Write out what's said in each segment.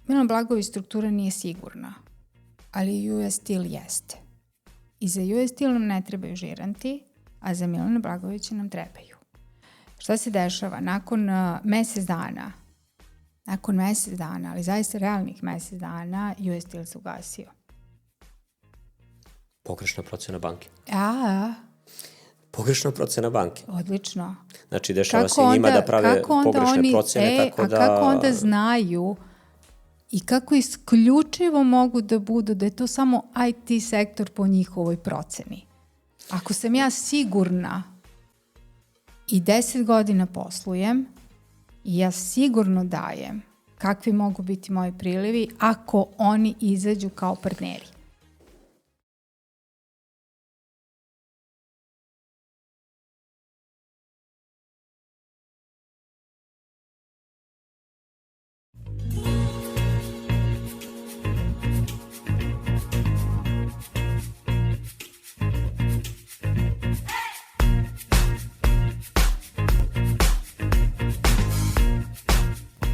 Milan Blagojević struktura nije sigurna, ali US Steel jeste. I za US Steel nam ne trebaju žiranti, a za Milana Blagojevića nam trebaju. Šta se dešava? Nakon mesec dana, ali zaista realnih mesec dana, US Steel se ugasio. Pogrešna procena banke. Pogrešna procena banke. Odlično. Znači, dešava se njima da prave pogrešne procene, tako da... A kako onda znaju i kako isključivo mogu da budu da je to samo IT sektor po njihovoj proceni? Ako sam ja sigurna i 10 godina poslujem i ja sigurno dajem kakvi mogu biti moji prilivi ako oni izađu kao partneri.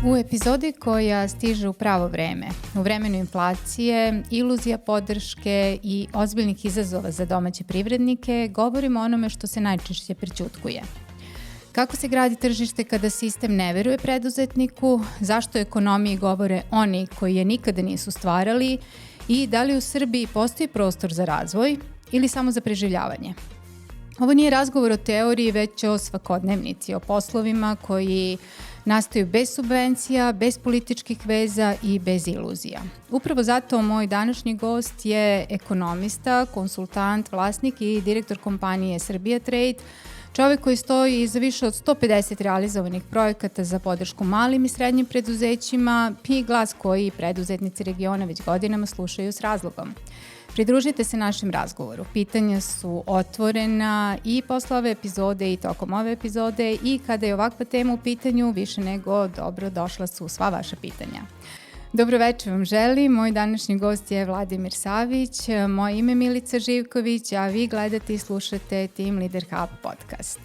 U epizodi koja stiže u pravo vreme, u vremenu inflacije, iluzija podrške i ozbiljnih izazova za domaće privrednike, govorimo o onome što se najčešće prećutkuje. Kako se gradi tržište kada sistem ne veruje preduzetniku, zašto ekonomiji govore oni koji je nikada nisu stvarali i da li u Srbiji postoji prostor za razvoj ili samo za preživljavanje. Ovo nije razgovor o teoriji, već o svakodnevnici, o poslovima koji nastaju bez subvencija, bez političkih veza i bez iluzija. Upravo zato moj današnji gost je ekonomista, konsultant, vlasnik i direktor kompanije Srbija Trade, čovek koji stoji iza više od 150 realizovanih projekata za podršku malim i srednjim preduzećima i glas koji preduzetnici regiona već godinama slušaju s razlogom. Pridružite se našem razgovoru. Pitanja su otvorena i posle ove epizode i tokom ove epizode i kada je ovakva tema u pitanju, više nego dobro došla su sva vaša pitanja. Dobro večer vam želim. Moj današnji gost je Vladimir Savić, moje ime je Milica Živković, a vi gledate i slušate Team Leader Hub podcast.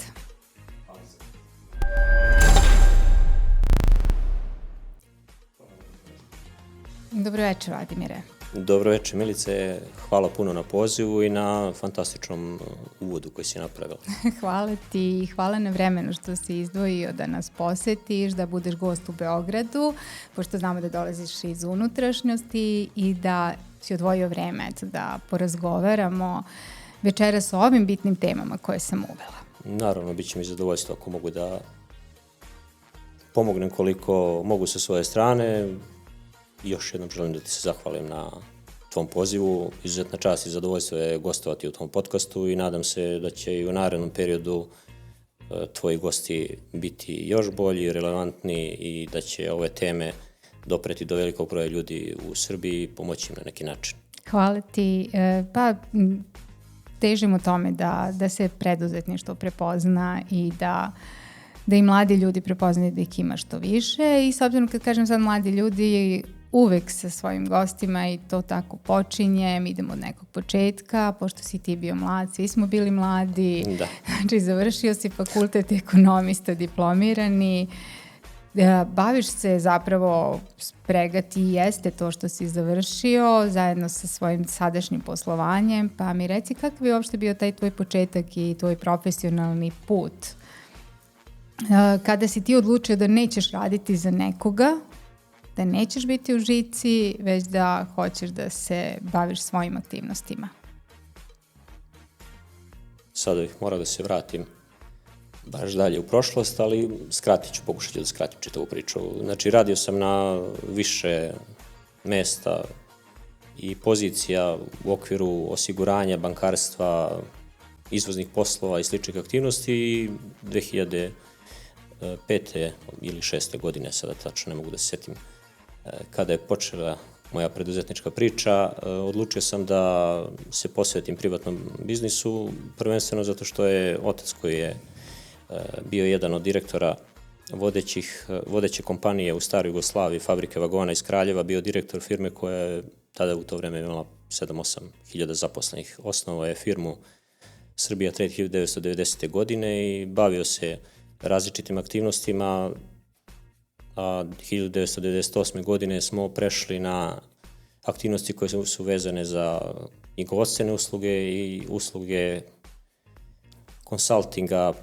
Dobro večer, Vladimire. Dobro večer, Milice. Hvala puno na pozivu i na fantastičnom uvodu koji si napravila. Hvala ti i hvala na vremenu što si izdvojio da nas posetiš, da budeš gost u Beogradu, pošto znamo da dolaziš iz unutrašnjosti i da si odvojio vreme da porazgovaramo večeras o ovim bitnim temama koje sam uvela. Naravno, bit će mi zadovoljstvo ako mogu da pomognem koliko mogu sa svoje strane. Još jednom želim da ti se zahvalim na tvom pozivu. Izuzetna čast i zadovoljstvo je gostovati u tom podcastu i nadam se da će i u narednom periodu tvoji gosti biti još bolji, relevantni i da će ove teme dopreti do velikog broja ljudi u Srbiji i pomoći im na neki način. Hvala ti. Pa težimo tome da se preduzetništvo prepozna i da i mladi ljudi prepoznaju da ih ima što više i s obzirom kad kažem sad mladi ljudi, uvek sa svojim gostima i to tako počinjem, idemo od nekog početka, pošto si ti bio mlad, svi smo bili mladi, da. Znači završio si fakultet ekonomista, diplomirani, baviš se zapravo spregati i jeste to što si završio zajedno sa svojim sadašnjim poslovanjem, pa mi reci kakav je uopšte bio taj tvoj početak i tvoj profesionalni put kada si ti odlučio da nećeš raditi za nekoga, da nećeš biti u žici, već da hoćeš da se baviš svojim aktivnostima? Sada bih morao da se vratim baš dalje u prošlost, ali pokušat ću da skratim čitavu priču. Znači, radio sam na više mesta i pozicija u okviru osiguranja, bankarstva, izvoznih poslova i sličnih aktivnosti i 2005. ili 2006. godine, sada tačno ne mogu da se setim, kada je počela moja preduzetnička priča, odlučio sam da se posvetim privatnom biznisu, prvenstveno zato što je otac koji je bio jedan od direktora vodeće kompanije u staroj Jugoslaviji, fabrike vagona iz Kraljeva, bio direktor firme koja je tada u to vreme imala 7-8 hiljada zaposlenih. Osnovao je firmu Srbija Trade 1990. godine i bavio se različitim aktivnostima, a 1998. godine smo prešli na aktivnosti koje su vezane za knjigovodstvene usluge i usluge konsultinga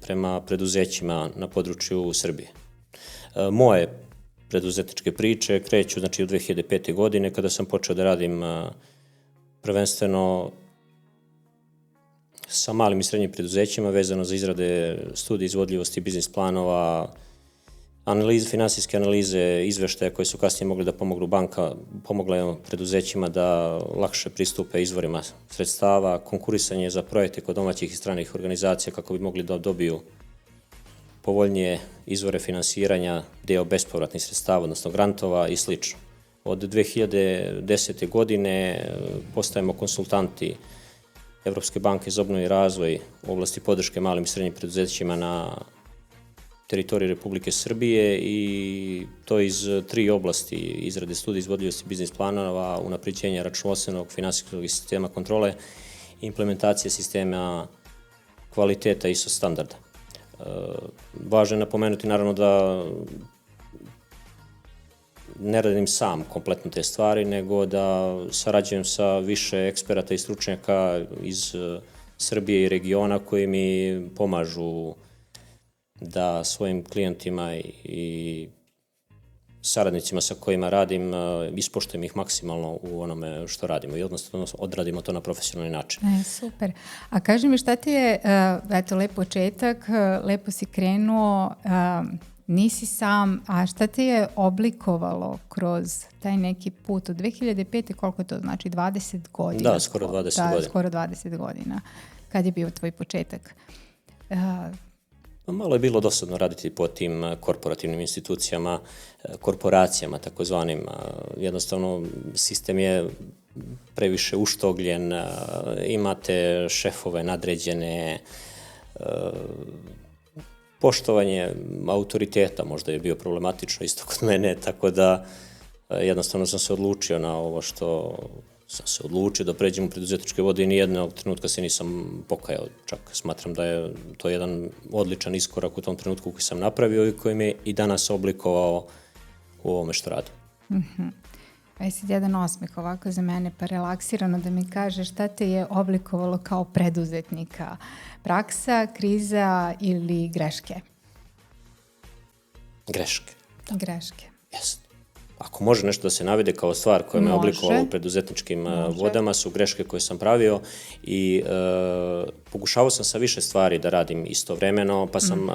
prema preduzećima na području Srbije. Moje preduzetničke priče kreću znači, od 2005. godine kada sam počeo da radim prvenstveno sa malim i srednjim preduzećima vezano za izrade studije izvodljivosti, biznis planova, finansijske analize, izveštaje koje su kasnije mogli da pomogle preduzećima da lakše pristupe izvorima sredstava, konkurisanje za projekte kod domaćih i stranih organizacija kako bi mogli da dobiju povoljnije izvore finansiranja, deo bespovratnih sredstava, odnosno grantova i sl. Od 2010. godine postajemo konsultanti Evropske banke za obnovu i razvoj u oblasti podrške malim i srednjim preduzećima na teritoriji Republike Srbije i to iz 3 oblasti: izrade studije izvodljivosti biznis planova, unapređenja računovodstvenog, finansijskog sistema kontrole i implementacije sistema kvaliteta ISO standarda. Važno je napomenuti naravno da ne radim sam kompletno te stvari, nego da sarađujem sa više eksperata i stručnjaka iz Srbije i regiona koji mi pomažu da svojim klijentima i saradnicima sa kojima radim ispoštujem ih maksimalno u onome što radimo i odnosno odradimo to na profesionalni način. Super. A kaži mi šta ti je, eto, lep početak, lepo si krenuo, nisi sam, a šta te je oblikovalo kroz taj neki put od 2005. koliko to znači, 20 godina? Da, skoro 20 godina. Da, skoro 20 godina. Kad je bio tvoj početak? Malo je bilo dosadno raditi po tim korporativnim institucijama, korporacijama takozvanim. Jednostavno, sistem je previše uštogljen, imate šefove nadređene, poštovanje autoriteta možda je bio problematično isto kod mene, tako da jednostavno sam se odlučio na ovo što sam se odlučio da pređem u preduzetničke vode i nijednog trenutka se nisam pokajao. Čak smatram da je to jedan odličan iskorak u tom trenutku koji sam napravio i koji me i danas oblikovao u ovome što radim. Aj sad jedan osmeh ovako za mene, pa relaksirano da mi kažeš šta te je oblikovalo kao preduzetnika? Praksa, kriza ili greške? Greške. Da. Greške. Jeste. Ako može nešto da se navede kao stvar koja me oblikovala u preduzetničkim vodama, su greške koje sam pravio i pokušavao sam sa više stvari da radim istovremeno, pa sam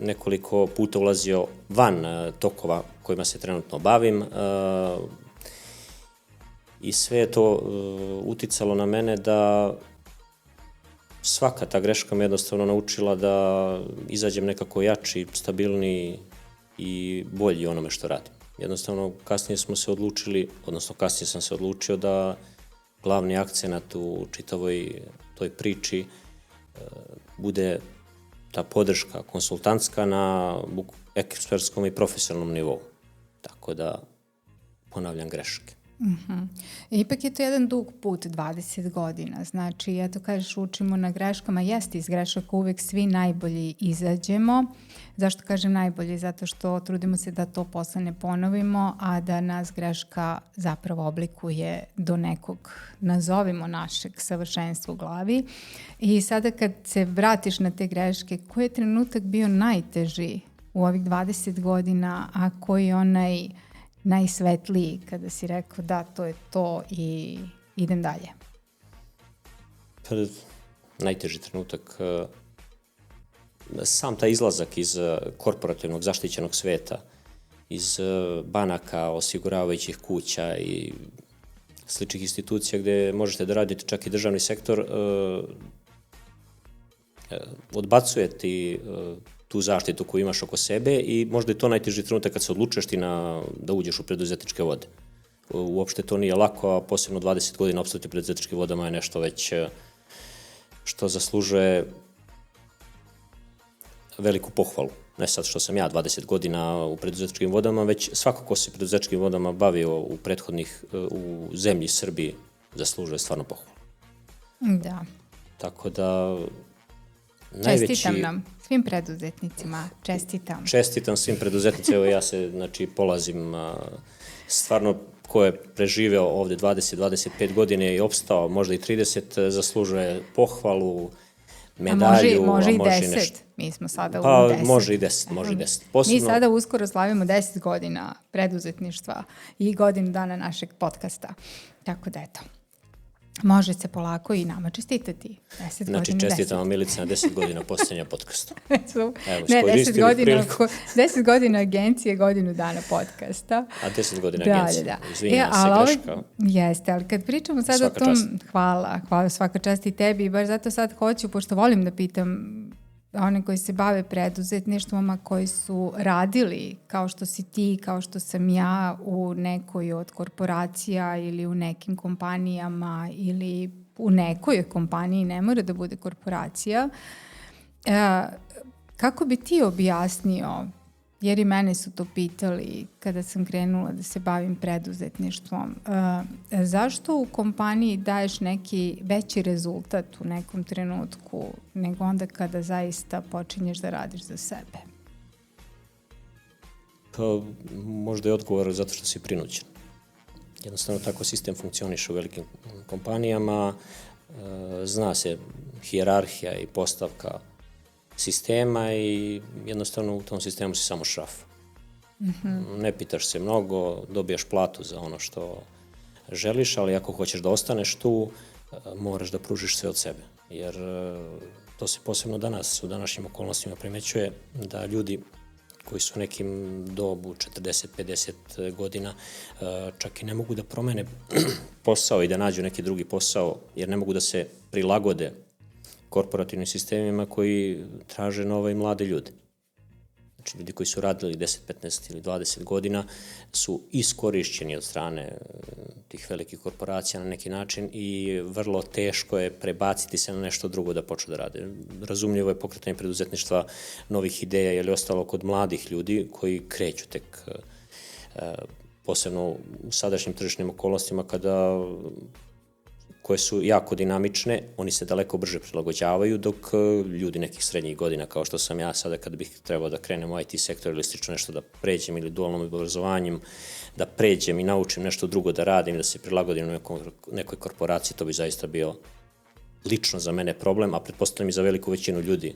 nekoliko puta ulazio van tokova kojima se trenutno bavim i sve je to uticalo na mene da svaka ta greška me jednostavno naučila da izađem nekako jači, stabilniji i bolji onome što radim. Jednostavno, kasnije sam se odlučio da glavni akcenat u čitavoj toj priči bude ta podrška konsultantska na ekspertskom i profesionalnom nivou. Tako da ponavljam greške. Ipak je to jedan dug put, 20 godina. Znači, eto kažeš, učimo na greškama. Jeste, iz grešaka uvek svi najbolji izađemo. Zašto kažem najbolji? Zato što trudimo se da to posle ne ponovimo, a da nas greška zapravo oblikuje do nekog, nazovimo, našeg savršenstva u glavi. I sada kad se vratiš na te greške, koji je trenutak bio najteži u ovih 20 godina, a koji je onaj najsvetliji kada si rekao da, to je to i idem dalje? Najteži trenutak, sam taj izlazak iz korporativnog zaštićenog sveta, iz banaka, osiguravajućih kuća i sličnih institucija gde možete da radite čak i državni sektor, odbacuje ti tu zaštitu koju imaš oko sebe i možda je to najteži trenutak kad se odlučuješ ti da uđeš u preduzetničke vode. Uopšte to nije lako, a posebno 20 godina opstati u preduzetničkim vodama je nešto već što zaslužuje veliku pohvalu. Ne sad što sam ja 20 godina u preduzetničkim vodama, već svako ko se preduzetničkim vodama bavio u zemlji Srbiji zaslužuje stvarno pohvalu. Da. Tako da Čestitam nam, svim preduzetnicima, čestitam. Čestitam svim preduzetnicima, evo ja se, polazim, stvarno ko je preživeo ovde 20-25 godine i opstao, možda i 30, zaslužuje pohvalu, medalju. Može i 10, mi smo sada u 10. Pa može i 10. Posebno... Mi sada uskoro slavimo 10 godina preduzetništva i godinu dana našeg podcasta, tako da eto. Može se polako i nama čestitati. 10 znači, čestitamo Milica na 10 godina postojanja podcasta. Evo, ne, 10 godina agencije, godinu dana podcasta. A 10 godina agencije. Da. Izvinjam se, greška. Jeste, ali kad pričamo sad o tom... Hvala, svaka čast i tebi. I baš zato sad hoću, pošto volim da pitam one koji se bave preduzetništvom, a koji su radili, kao što si ti, kao što sam ja, u nekoj od korporacija ili u nekim kompanijama ili u nekoj kompaniji, ne mora da bude korporacija. Kako bi ti objasnio, jer i mene su to pitali kada sam krenula da se bavim preduzetništvom, zašto u kompaniji daješ neki veći rezultat u nekom trenutku nego onda kada zaista počinješ da radiš za sebe? Pa možda je odgovor zato što si prinuđen. Jednostavno tako sistem funkcioniše u velikim kompanijama, zna se hijerarhija i postavka sistema i jednostavno u tom sistemu si samo šraf. Ne pitaš se mnogo, dobijaš platu za ono što želiš, ali ako hoćeš da ostaneš tu, moraš da pružiš sve od sebe. Jer to se posebno danas, u današnjim okolnostima primećuje da ljudi koji su u nekim dobu 40-50 godina čak i ne mogu da promene posao i da nađu neki drugi posao, jer ne mogu da se prilagode korporativnim sistemima koji traže nove i mlade ljude. Znači, ljudi koji su radili 10, 15 ili 20 godina su iskorišćeni od strane tih velikih korporacija na neki način i vrlo teško je prebaciti se na nešto drugo da počnu da rade. Razumljivo je pokretanje preduzetništva novih ideja ili ostalo kod mladih ljudi koji kreću tek posebno u sadašnjim tržišnim okolnostima koje su jako dinamične, oni se daleko brže prilagođavaju, dok ljudi nekih srednjih godina, kao što sam ja sada, kada bih trebao da krenem u IT sektor ili slično nešto da pređem ili dualnom obrazovanjem, da pređem i naučim nešto drugo da radim, da se prilagodim u nekoj korporaciji, to bi zaista bio lično za mene problem, a pretpostavljam i za veliku većinu ljudi.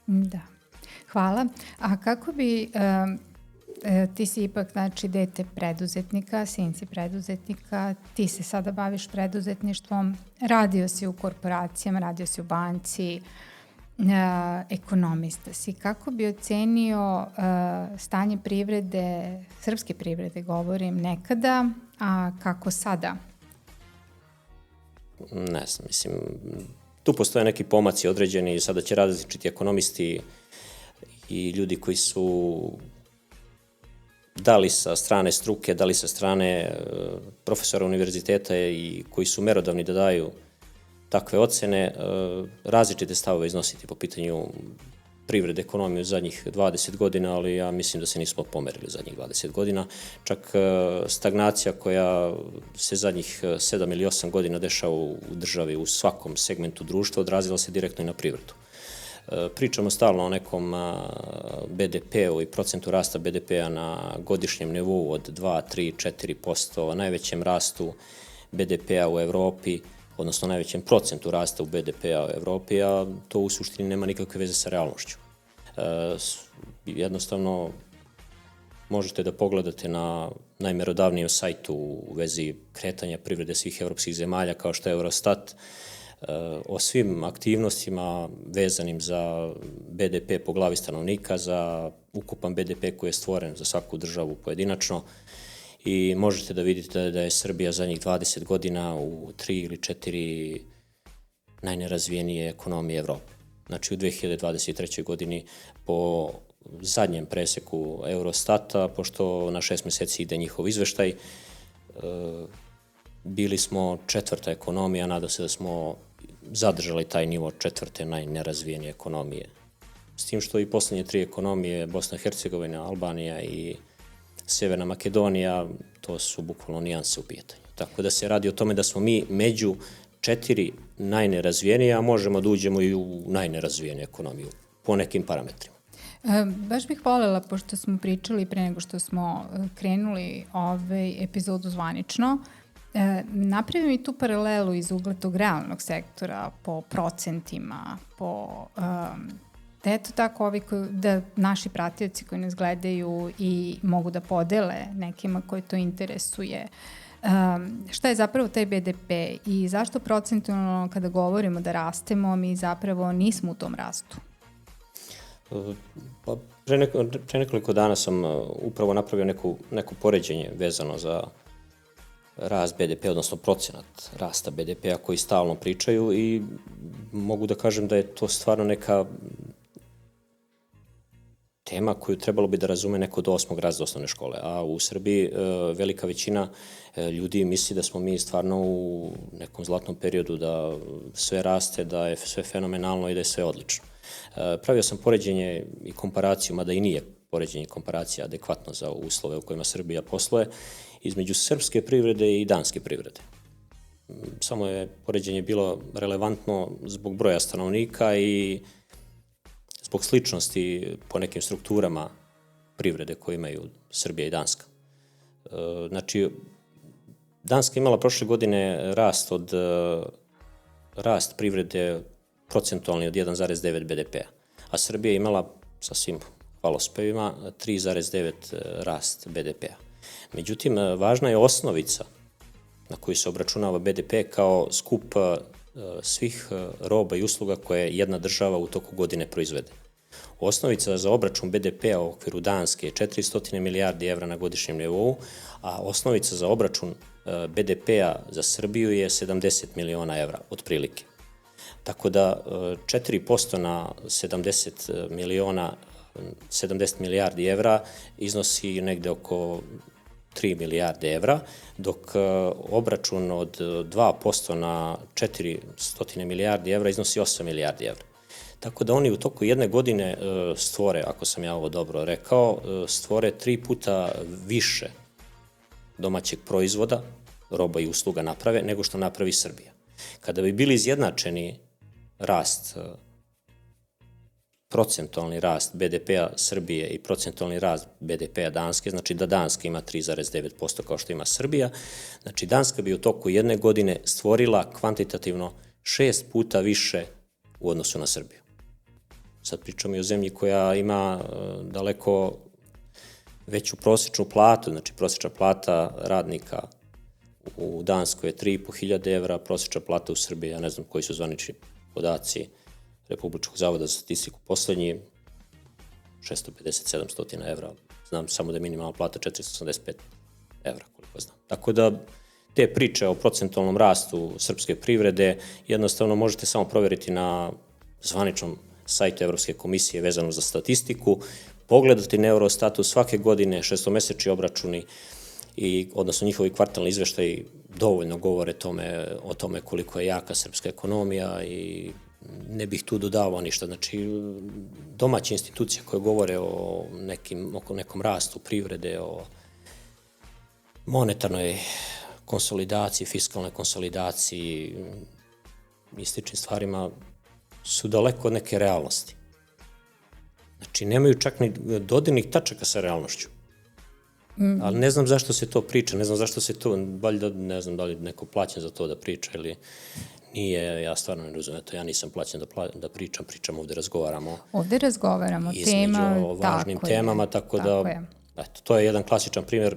Da, hvala. A kako bi... ti si ipak, znači, dete preduzetnika, sin si preduzetnika, ti se sada baviš preduzetništvom, radio si u korporacijama, radio si u banci, ekonomista si. Kako bi ocenio stanje privrede, srpske privrede govorim, nekada, a kako sada? Ne znam, mislim, tu postoje neki pomaci određeni, sada će različiti ekonomisti i ljudi koji su da li sa strane struke, da li sa strane profesora univerziteta i koji su merodavni da daju takve ocene, različite stavove iznositi po pitanju privrede, ekonomije u zadnjih 20 godina, ali ja mislim da se nismo pomerili u zadnjih 20 godina. Čak stagnacija koja se zadnjih 7 ili 8 godina dešava u državi u svakom segmentu društva odrazila se direktno i na privredu. Pričamo stalno o nekom BDP-u i procentu rasta BDP-a na godišnjem nivou od 2, 3, 4%, o najvećem rastu BDP-a u Evropi, odnosno najvećem procentu rasta u BDP-a u Evropi, a to u suštini nema nikakve veze sa realnošću. Jednostavno, možete da pogledate na najmerodavnijem sajtu u vezi kretanja privrede svih evropskih zemalja, kao što je Eurostat, o svim aktivnostima vezanim za BDP po glavi stanovnika, za ukupan BDP koji je stvoren za svaku državu pojedinačno i možete da vidite da je Srbija zadnjih 20 godina u 3 ili 4 najnerazvijenije ekonomije Evrope. Znači u 2023. godini po zadnjem preseku Eurostata, pošto na 6 meseci ide njihov izveštaj, bili smo 4. ekonomija, nadam se da smo zadržali taj nivo 4. najnerazvijenije ekonomije. S tim što i poslednje 3 ekonomije, Bosna i Hercegovina, Albanija i Severna Makedonija, to su bukvalno nijanse u pitanju. Tako da se radi o tome da smo mi među 4 najnerazvijenije, a možemo da uđemo i u najnerazvijeniju ekonomiju po nekim parametrima. Baš bih voljela, pošto smo pričali pre nego što smo krenuli epizodu zvanično, napravim i tu paralelu iz ugla tog realnog sektora po procentima, da eto tako da naši pratioci koji nas gledaju i mogu da podele nekima koji to interesuje. Šta je zapravo taj BDP i zašto procentualno kada govorimo da rastemo, mi zapravo nismo u tom rastu? Pa, pre nekoliko dana sam upravo napravio neko poređenje vezano za rast BDP, odnosno procenat rasta BDP-a koji stalno pričaju i mogu da kažem da je to stvarno neka tema koju trebalo bi da razume neko do 8. razreda osnovne škole, a u Srbiji velika većina ljudi misli da smo mi stvarno u nekom zlatnom periodu, da sve raste, da je sve fenomenalno i da je sve odlično. Pravio sam poređenje i komparaciju, mada i nije poređenje i komparacija adekvatno za uslove u kojima Srbija posluje, između srpske privrede i danske privrede. Samo je poređenje bilo relevantno zbog broja stanovnika i zbog sličnosti po nekim strukturama privrede koje imaju Srbija i Danska. Znači, Danska imala prošle godine rast privrede procentualni od 1,9 BDP-a, a Srbija imala sa svim hvalospevima 3,9 rast BDP-a. Međutim, važna je osnovica na koju se obračunava BDP kao skup svih roba i usluga koje jedna država u toku godine proizvede. Osnovica za obračun BDP-a u okviru Danske je 400 milijardi evra na godišnjem nivou, a osnovica za obračun BDP-a za Srbiju je 70 miliona evra, otprilike. Tako da 4% na 70 milijardi evra iznosi negde oko 3 milijarde evra, dok obračun od 2% na 400 milijardi evra iznosi 8 milijardi evra. Tako da oni u toku jedne godine stvore, ako sam ja ovo dobro rekao, stvore 3 puta više domaćeg proizvoda, roba i usluga naprave, nego što napravi Srbija. Kada bi bili izjednačeni procentualni rast BDP-a Srbije i procentualni rast BDP-a Danske, znači da Danska ima 3,9% kao što ima Srbija, znači Danska bi u toku jedne godine stvorila kvantitativno 6 puta više u odnosu na Srbiju. Sad pričamo i o zemlji koja ima daleko veću prosječnu platu, znači prosječna plata radnika u Danskoj je 3.500 evra, prosječna plata u Srbiji, ja ne znam koji su zvanični podaci Republičkog zavoda za statistiku, poslednji 650-700 evra, znam samo da je minimalna plata 485 evra, koliko znam. Tako da te priče o procentualnom rastu srpske privrede jednostavno možete samo proveriti na zvaničnom sajtu Evropske komisije vezano za statistiku, pogledati na Eurostatu svake godine, šestomesečni obračuni, odnosno njihovi kvartalni izveštaji dovoljno govore o tome koliko je jaka srpska ekonomija i ne bih tu dodavao ništa. Znači, domaće institucije koje govore o nekom rastu privrede, o monetarnoj konsolidaciji, fiskalnoj konsolidaciji i sličnim stvarima su daleko od neke realnosti. Znači, nemaju čak ni dodirnih tačaka sa realnošću. Ali ne znam zašto se to priča, ne znam zašto se to, ne znam da li neko plaćen za to da priča ili nije, ja stvarno ne razumijem, ja nisam plaćen da pričam, ovde razgovaramo. Ovde razgovaramo, između važnim temama, tako da, eto, to je jedan klasičan primjer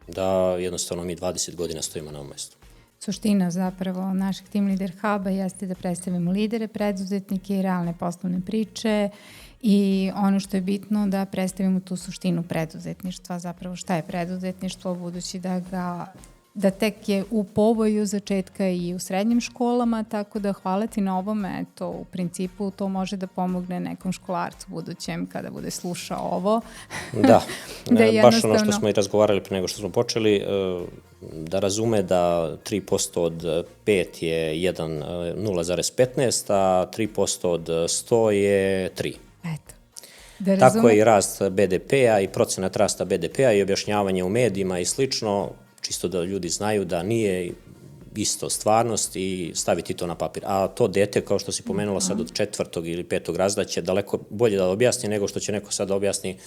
da jednostavno mi 20 godina stojimo na ovom mestu. Suština zapravo našeg Team Leader Huba jeste da predstavimo lidere, preduzetnike i realne poslovne priče i ono što je bitno da predstavimo tu suštinu preduzetništva, zapravo šta je preduzetništvo, budući da tek je u povoju začetka i u srednjim školama, tako da hvala ti na ovome, eto, u principu to može da pomogne nekom školarcu budućem kada bude slušao ovo. Da, baš ono što smo i razgovarali pre nego što smo počeli, da razume da 3% od 5 je 0,15, a 3% od 100 je 3. Eto. Tako je i rast BDP-a i procenat rasta BDP-a i objašnjavanje u medijima i slično, čisto da ljudi znaju da nije isto stvarnost i staviti to na papir. A to dete, kao što si pomenula sad od 4. ili 5. razreda, će daleko bolje da objasni nego što će neko sad da objasni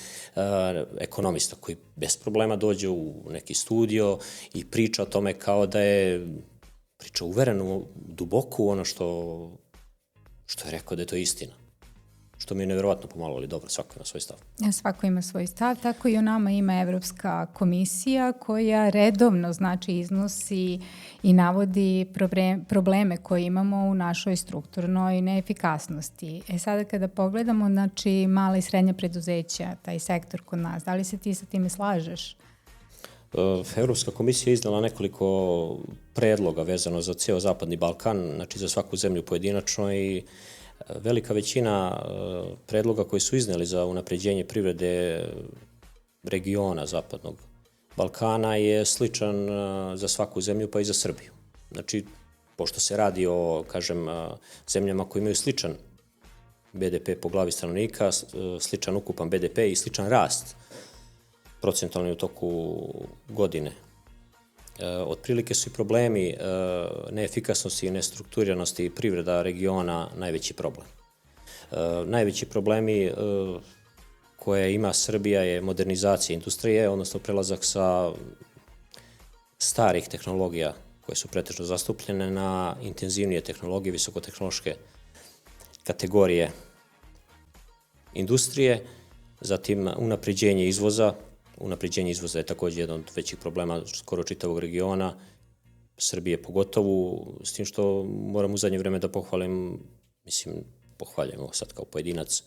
ekonomista koji bez problema dođe u neki studio i priča o tome kao da je priča uvereno, duboko u ono što je rekao da je to istina. Što mi je nevjerovatno pomalo, ali dobro, svako ima svoj stav. Svako ima svoj stav, tako i o nama ima Evropska komisija koja redovno iznosi i navodi probleme koje imamo u našoj strukturnoj neefikasnosti. Sada kada pogledamo, mala i srednja preduzeća, taj sektor kod nas, da li se ti sa time slažeš? Evropska komisija je iznala nekoliko predloga vezano za ceo Zapadni Balkan, znači za svaku zemlju pojedinačno i velika većina predloga koji su izneli za unapređenje privrede regiona Zapadnog Balkana je sličan za svaku zemlju pa i za Srbiju. Znači, pošto se radi o, zemljama koje imaju sličan BDP po glavi stanovnika, sličan ukupan BDP i sličan rast procentualni u toku godine. Otprilike su i problemi neefikasnosti i nestrukturiranosti privreda regiona najveći problem. Najveći problemi koje ima Srbija je modernizacija industrije, odnosno prelazak sa starih tehnologija koje su pretežno zastupljene na intenzivnije tehnologije, visokotehnološke kategorije industrije, zatim unapređenje izvoza. Unapređenje izvoza je također jedan od većih problema skoro čitavog regiona, Srbije pogotovo, s tim što moram u zadnje vreme da pohvalim, pohvaljujem ovo sad kao pojedinac,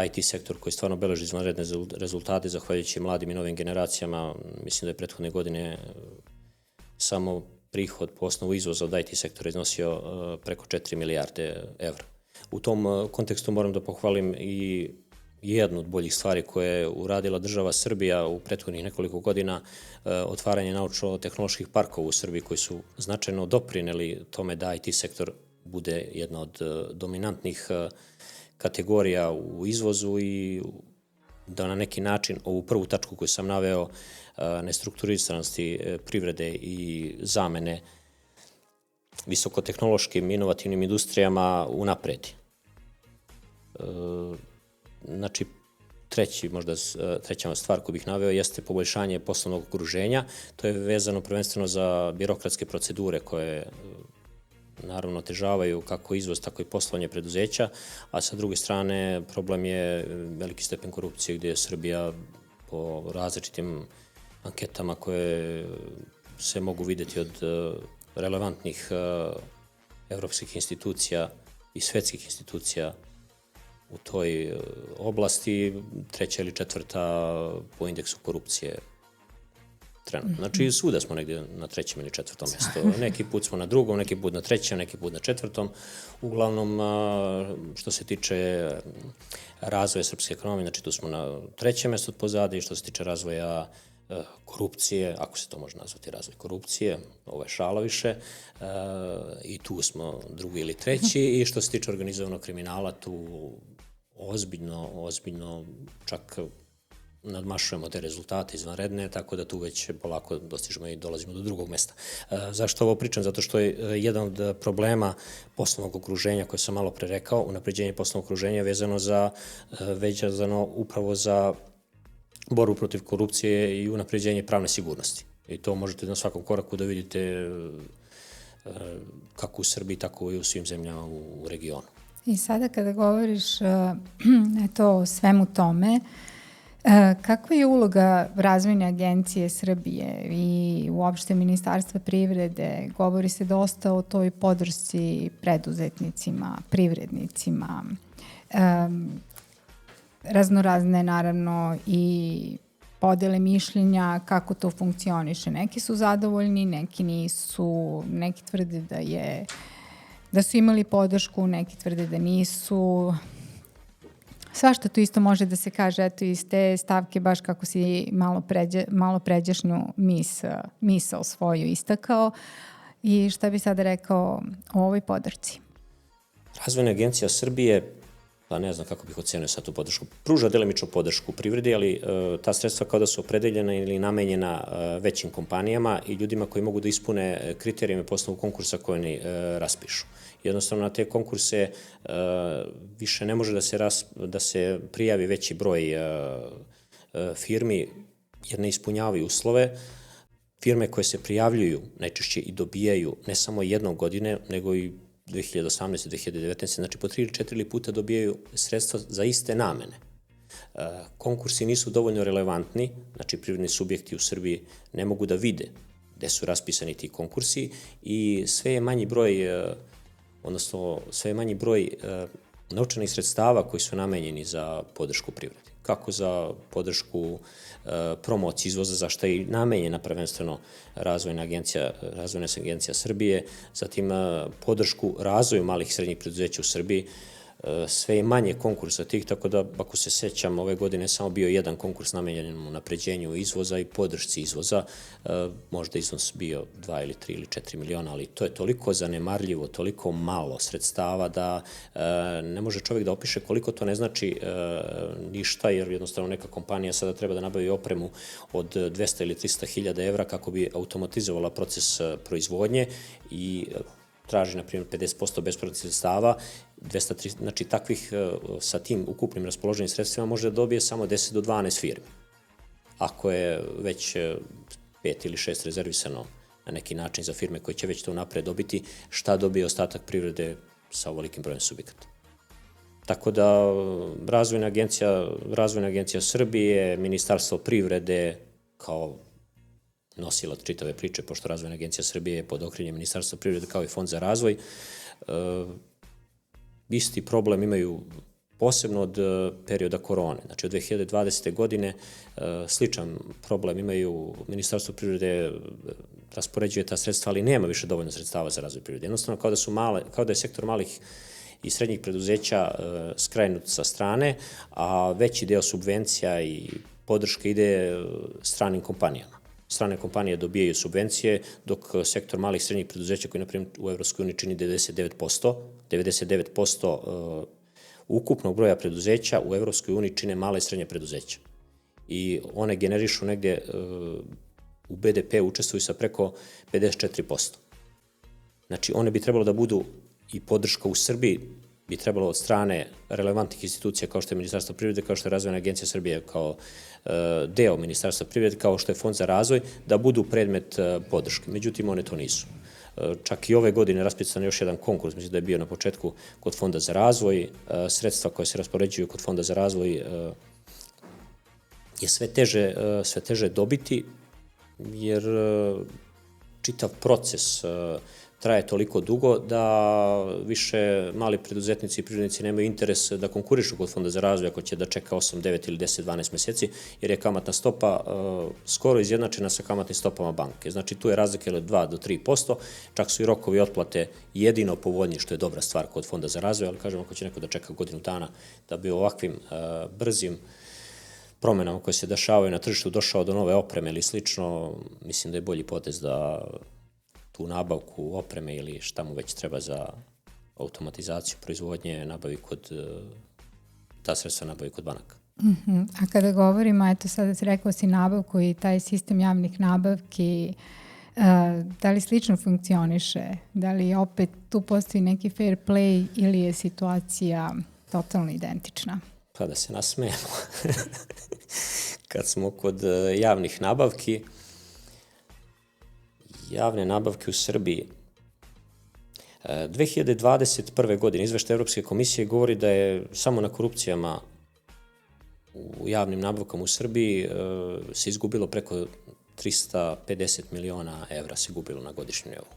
IT sektor koji stvarno beleži izvanredne rezultate zahvaljujući mladim i novim generacijama. Mislim da je prethodne godine samo prihod po osnovu izvoza od IT sektora iznosio preko 4 milijarde evra. U tom kontekstu moram da pohvalim i jednu od boljih stvari koje je uradila država Srbija u prethodnih nekoliko godina, otvaranje naučno-tehnoloških parkova u Srbiji koji su značajno doprineli tome da IT sektor bude jedna od dominantnih kategorija u izvozu i da na neki način ovu prvu tačku koju sam naveo, nestrukturisanosti privrede i zamene visokotehnološkim inovativnim industrijama unapredi. Znači, treća stvar koju bih naveo jeste poboljšanje poslovnog okruženja. To je vezano prvenstveno za birokratske procedure koje naravno otežavaju kako izvoz, tako i poslovanje preduzeća, a sa druge strane problem je veliki stepen korupcije gdje je Srbija po različitim anketama koje se mogu vidjeti od relevantnih evropskih institucija i svetskih institucija u toj oblasti, 3. ili 4. po indeksu korupcije trenutno. Znači, svuda smo negdje na 3. ili 4. mjestu. Neki put smo na 2., neki put na 3., neki put na 4. Uglavnom, što se tiče razvoja srpske ekonomije, znači tu smo na 3. mjestu pozadi, i što se tiče razvoja korupcije, ako se to može nazvati razvoj korupcije, ovo je šala više, i tu smo 2. ili 3. I što se tiče organizovanog kriminala, tu ozbiljno čak nadmašujemo te rezultate izvanredne, tako da tu već polako dostižemo i dolazimo do 2. mjesta. Zašto ovo pričam? Zato što je jedan od problema poslovnog okruženja koje sam malo pre rekao, unapređenje poslovnog okruženja vezano upravo za borbu protiv korupcije i unapređenje pravne sigurnosti. I to možete na svakom koraku da vidite kako u Srbiji, tako i u svim zemljama u regionu. I sada kada govoriš o svemu tome, kakva je uloga Razvojne agencije Srbije i uopšte Ministarstva privrede? Govori se dosta o toj podršci preduzetnicima, privrednicima, raznorazne naravno i podele mišljenja kako to funkcioniše. Neki su zadovoljni, neki nisu, neki tvrde da su imali podršku, neki tvrde da nisu. Svašta tu isto može da se kaže, eto iz te stavke, baš kako si malo pređašnju misao svoju istakao. I šta bi sada rekao o ovoj podršci? Razvojna agencija Srbije pa ne znam kako bih ocenio sad tu podršku. Pruža delimičnu podršku privredi, ali ta sredstva kao da su opredeljena ili namenjena većim kompanijama i ljudima koji mogu da ispune kriterijume po osnovu konkursa koje oni raspišu. Jednostavno na te konkurse više ne može da se prijavi veći broj firmi jer ne ispunjavaju uslove. Firme koje se prijavljuju najčešće i dobijaju ne samo jednog godine, nego i 2018. 2019. Znači po 3 ili 4 puta dobijaju sredstva za iste namene. Konkursi nisu dovoljno relevantni, znači privredni subjekti u Srbiji ne mogu da vide gde su raspisani ti konkursi i sve je manji broj novčanih sredstava koji su namenjeni za podršku privredi. Kako za podršku promociji izvoza, za što je i namenjena prvenstveno Razvojna agencija Srbije, zatim podršku razvoju malih i srednjih preduzeća u Srbiji. Sve je manje konkursa tih, tako da, ako se sećam, ove godine samo bio jedan konkurs namenjen unapređenju izvoza i podršci izvoza. Možda iznos bio 2 ili 3 ili 4 miliona, ali to je toliko zanemarljivo, toliko malo sredstava da ne može čovjek da opiše koliko to ne znači ništa, jer jednostavno neka kompanija sada treba da nabavi opremu od 200 ili 300 hiljada evra kako bi automatizovala proces proizvodnje i traži, na primjer, 50% bespovratnih sredstava, 203, znači takvih sa tim ukupnim raspoloženim sredstvima može da dobije samo 10 do 12 firmi. Ako je već 5 ili 6 rezervisano na neki način za firme koje će već to napred dobiti, šta dobije ostatak privrede sa ovolikim brojem subjekata. Tako da Razvojna agencija Srbije, Ministarstvo privrede kao nosilac čitave priče, pošto Razvojna agencija Srbije je pod okriljem Ministarstva privrede kao i Fond za razvoj, isti problem imaju posebno od perioda korone. Znači od 2020. godine sličan problem imaju. Ministarstvo privrede raspoređuje ta sredstva, ali nema više dovoljno sredstava za razvoj privrede. Jednostavno kao da je sektor malih i srednjih preduzeća skrajnut sa strane, a veći deo subvencija i podrške ide stranim kompanijama. Strane kompanije dobijaju subvencije, dok sektor malih i srednjih preduzeća, koji, na primjer, u EU čini 99% ukupnog broja preduzeća, u EU čine male i srednje preduzeća. I one generišu negde u BDP učestvuju sa preko 54%. Znači, one bi trebalo da budu i podrška u Srbiji, bi trebalo od strane relevantnih institucija kao što je Ministarstvo privrede, kao što je Razvojna agencija Srbije, kao deo Ministarstva privrede, kao što je Fond za razvoj, da budu predmet podrške. Međutim, one to nisu. Čak i ove godine raspisan još jedan konkurs, mislim da je bio na početku kod Fonda za razvoj. Sredstva koje se raspoređuju kod Fonda za razvoj je sve teže dobiti, jer čitav proces traje toliko dugo da više mali preduzetnici i privrednici nemaju interes da konkurišu kod Fonda za razvoj ako će da čeka 8, 9 ili 10, 12 meseci, jer je kamatna stopa skoro izjednačena sa kamatnim stopama banke. Znači tu je razlika od 2 do 3%, čak su i rokovi otplate jedino povoljni, što je dobra stvar kod Fonda za razvoj, ali kažem, ako će neko da čeka godinu dana da bi ovakvim brzim promenama koje se dešavaju na tržištu došao do nove opreme ili slično, mislim da je bolji potez da tu nabavku opreme ili šta mu već treba za automatizaciju proizvodnje ta sredstva nabavi kod banaka. A kada govorimo, eto sada si rekao si nabavku i taj sistem javnih nabavki, da li slično funkcioniše? Da li opet tu postoji neki fair play ili je situacija totalno identična? Pa da se nasmejemo. Kad smo kod javnih nabavki, javne nabavke u Srbiji, 2021. godine izveštaj Evropske komisije govori da je samo na korupcijama u javnim nabavkama u Srbiji se izgubilo preko 350 miliona evra se gubilo na godišnjem nivou.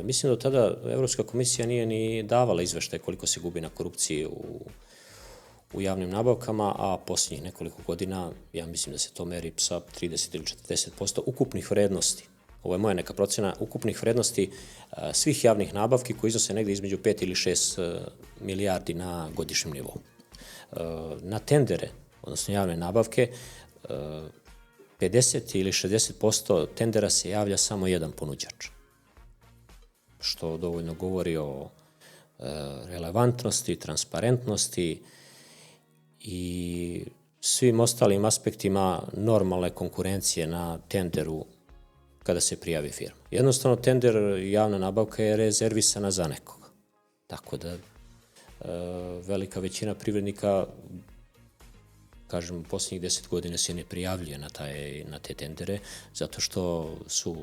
Mislim da od tada Evropska komisija nije ni davala izveštaj koliko se gubi na korupciji u javnim nabavkama, a posljednjih nekoliko godina, ja mislim da se to meri sa 30 ili 40% ukupnih vrednosti. Ovo je moja neka procena ukupnih vrednosti svih javnih nabavki koji iznose negde između 5 ili 6 milijardi na godišnjem nivou. Na tendere, odnosno javne nabavke, 50 ili 60% tendera se javlja samo jedan ponuđač, što dovoljno govori o relevantnosti, transparentnosti i svim ostalim aspektima normalne konkurencije na tenderu kada se prijavi firma. Jednostavno, tender, javna nabavka je rezervisana za nekoga. Tako da velika većina privrednika, kažem, u posljednjih 10 godina se ne prijavljuje na te tendere, zato što su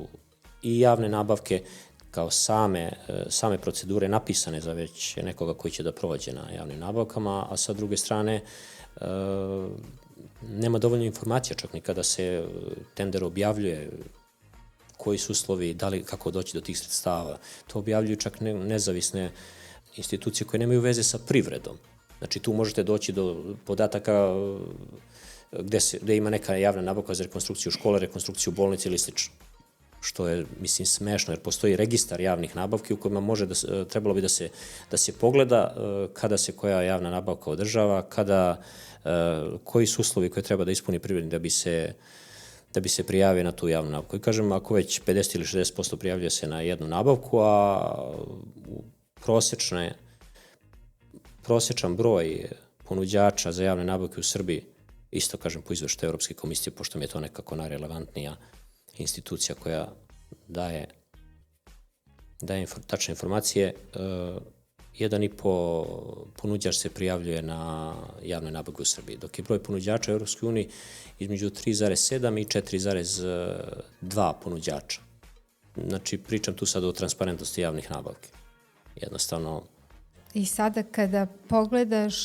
i javne nabavke kao same procedure napisane za već nekoga koji će da prođe na javnim nabavkama, a sa druge strane nema dovoljno informacija čak ni kada se tender objavljuje, koji su uslovi, kako doći do tih sredstava. To objavljuju čak nezavisne institucije koje nemaju veze sa privredom. Znači, tu možete doći do podataka gde ima neka javna nabavka za rekonstrukciju škole, rekonstrukciju bolnice ili slično. Što je, mislim, smešno, jer postoji registar javnih nabavki u kojima trebalo bi da se pogleda kada se koja javna nabavka održava, koji su uslovi koje treba da ispuni privrednik da bi se prijavio na tu javnu nabavku. I kažem, ako već 50 ili 60% prijavljuje se na jednu nabavku, a prosječan broj ponuđača za javne nabavke u Srbiji, isto kažem po izveštaju Evropske komisije, pošto mi je to nekako najrelevantnija institucija koja daje tačne informacije, 1,5 ponuđač se prijavljuje na javne nabavke u Srbiji, dok je broj ponuđača u Evropskoj uniji između 3,7 i 4,2 ponuđača. Znači, pričam tu sad o transparentnosti javnih nabavki. Jednostavno. I sada kada pogledaš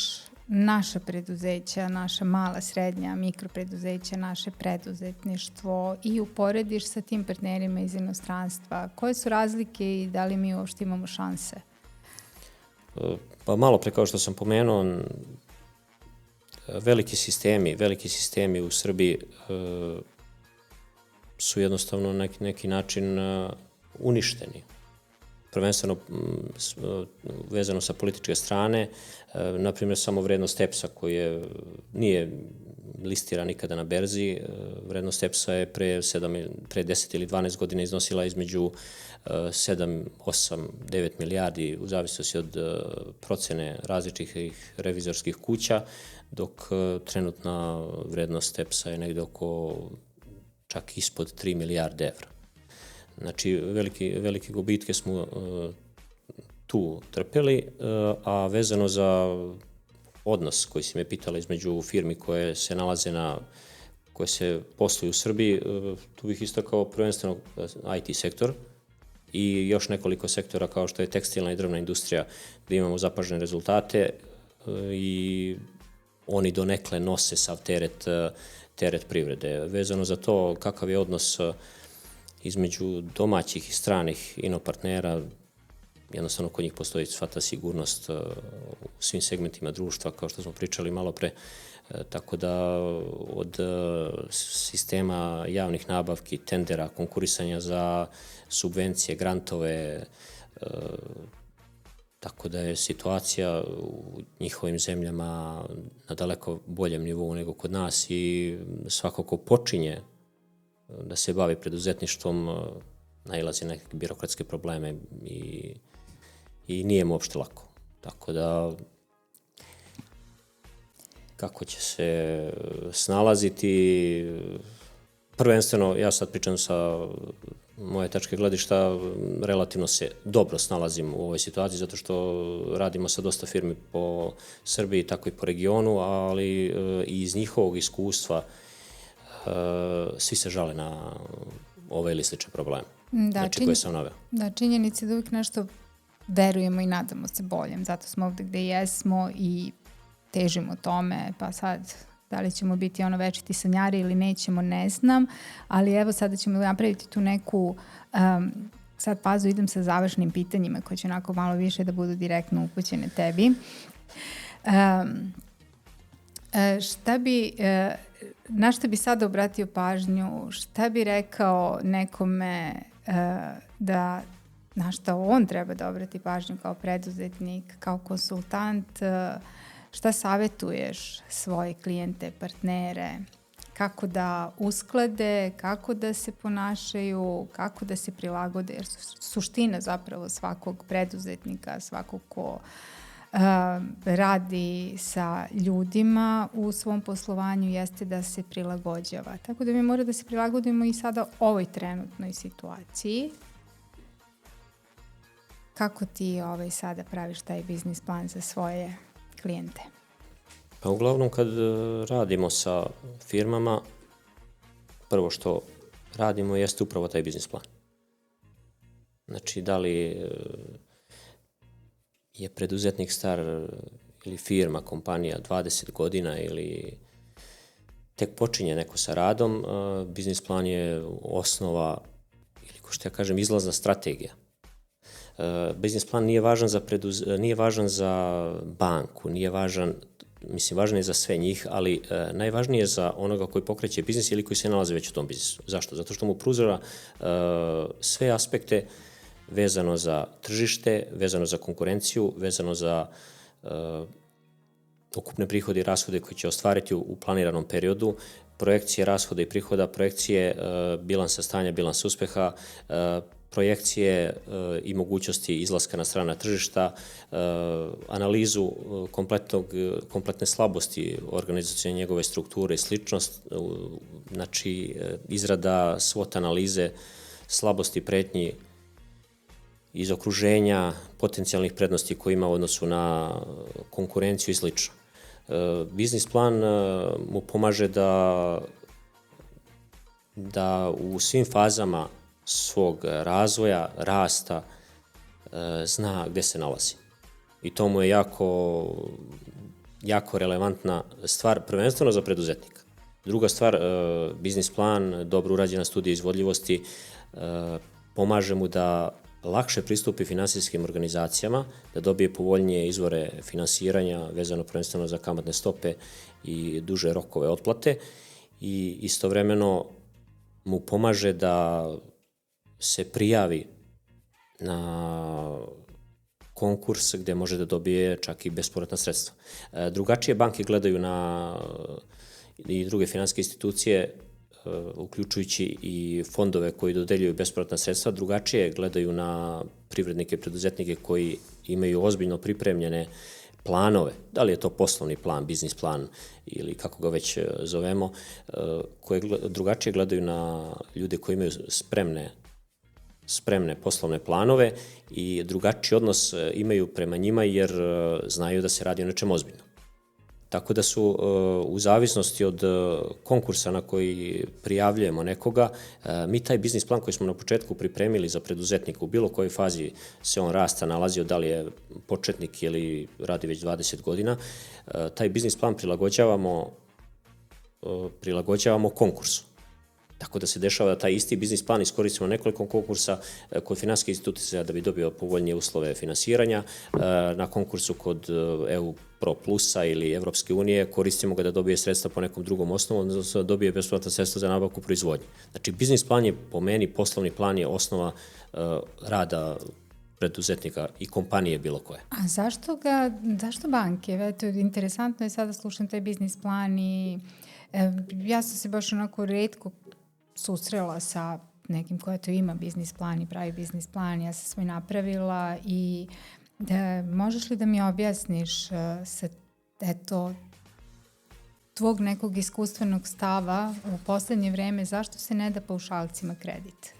naša preduzeća, naša mala, srednja, mikropreduzeća, naše preduzetništvo i uporediš sa tim partnerima iz inostranstva, koje su razlike i da li mi uopšte imamo šanse? Pa malo pre, kao što sam pomenuo, veliki sistemi u Srbiji su jednostavno na neki način uništeni. Prvenstveno vezano sa političke strane, na primjer samo vrednost EPS-a koji nije listiran nikada na berzi, vrednost EPS-a je pre 10 ili 12 godina iznosila između 7, 8, 9 milijardi u zavisnosti od procene različitih revizorskih kuća, dok trenutna vrednost EPS-a je negde oko čak ispod 3 milijarde evra. Znači, velike gubitke smo tu trpeli, a vezano za odnos koji si me pitala između firmi koje se posluju u Srbiji, tu bih istakao prvenstveno IT sektor i još nekoliko sektora kao što je tekstilna i drvna industrija, gde imamo zapažene rezultate i oni donekle nose sav teret privrede. Vezano za to kakav je odnos između domaćih i stranih inopartnera, jednostavno kod njih postoji sva ta sigurnost u svim segmentima društva, kao što smo pričali malo pre, tako da od sistema javnih nabavki, tendera, konkurisanja za subvencije, grantove, tako da je situacija u njihovim zemljama na daleko boljem nivou nego kod nas i svako ko počinje da se bavi preduzetništvom nailazi na neke birokratske probleme i nije mu uopšte lako. Tako da, kako će se snalaziti, prvenstveno, ja sad pričam sa moje tačke gledišta, relativno se dobro snalazim u ovoj situaciji, zato što radimo sa dosta firmi po Srbiji, tako i po regionu, ali i iz njihovog iskustva svi se žale na ove ili slične probleme, koje sam naveo. Da, činjenica da uvijek nešto verujemo i nadamo se boljem, zato smo ovde gde jesmo i težimo tome, pa sad da li ćemo biti večiti sanjari ili nećemo, ne znam, ali evo sada ćemo napraviti tu neku, sad pazu, idem sa završnim pitanjima koje će onako malo više da budu direktno upućene tebi. Na šta bi sada obratio pažnju, šta bi rekao nekome na šta on treba da obrati pažnju kao preduzetnik, kao konsultant, šta savetuješ svoje klijente, partnere, kako da usklade, kako da se ponašaju, kako da se prilagode, jer suština zapravo svakog preduzetnika, svakog ko radi sa ljudima u svom poslovanju jeste da se prilagođava. Tako da mi mora da se prilagodimo i sada ovoj trenutnoj situaciji. Kako ti sada praviš taj biznis plan za svoje klijente? Pa uglavnom kad radimo sa firmama, prvo što radimo jeste upravo taj biznis plan. Znači, da li je preduzetnik star ili firma, kompanija 20 godina ili tek počinje neko sa radom, biznis plan je osnova ili, ko što ja kažem, izlazna strategija. Biznis plan nije važan za banku, nije važan, mislim, važan je za sve njih, ali najvažnije je za onoga koji pokreće biznis ili koji se nalazi već u tom biznisu. Zašto? Zato što mu pruža sve aspekte vezano za tržište, vezano za konkurenciju, vezano za ukupne prihode i rashode koje će ostvariti u planiranom periodu, projekcije rashoda i prihoda, projekcije bilansa stanja, bilansa uspeha, projekcije i mogućnosti izlaska na strana tržišta, analizu kompletne slabosti organizacione njegove strukture i sličnost, znači izrada SWOT analize slabosti, pretnji iz okruženja, potencijalnih prednosti koje ima u odnosu na konkurenciju i slično. Biznis plan mu pomaže da u svim fazama svog razvoja, rasta, zna gde se nalazi. I to mu je jako relevantna stvar, prvenstveno za preduzetnika. Druga stvar, biznis plan, dobro urađena studija izvodljivosti, pomaže mu da lakše pristupi finansijskim organizacijama, da dobije povoljnije izvore finansiranja vezano prvenstveno za kamatne stope i duže rokove otplate i istovremeno mu pomaže da se prijavi na konkurs gde može da dobije čak i bespovratna sredstva. Drugačije banke gledaju i druge finansijske institucije, uključujući i fondove koji dodeljuju bespovratna sredstva, drugačije gledaju na privrednike i preduzetnike koji imaju ozbiljno pripremljene planove, da li je to poslovni plan, biznis plan ili kako ga već zovemo, koje drugačije gledaju na ljude koji imaju spremne poslovne planove i drugačiji odnos imaju prema njima jer znaju da se radi o nečem ozbiljno. Tako da su u zavisnosti od konkursa na koji prijavljujemo nekoga, mi taj biznis plan koji smo na početku pripremili za preduzetnika u bilo kojoj fazi se on rasta nalazio, da li je početnik ili radi već 20 godina, taj biznis plan prilagođavamo konkursu. Tako da se dešava da taj isti biznis plan iskoristimo nekoliko konkursa kod finansijske institucije da bi dobio povoljnije uslove finansiranja, na konkursu kod EU Pro Plusa ili Evropske unije koristimo ga da dobije sredstva po nekom drugom osnovu, odnosno da dobije bespovratna sredstva za nabavku proizvodnje. Znači, biznis plan je po meni, poslovni plan je osnova rada preduzetnika i kompanije bilo koje. A zašto banke? Eto, interesantno je sada slušam taj biznis plan i ja sam se baš onako retko susrela sa nekim koja to ima biznis plan i pravi biznis plan. Ja sam svoj napravila i možeš li da mi objasniš sa tvog nekog iskustvenog stava u poslednje vreme zašto se ne da paušalcima kredit?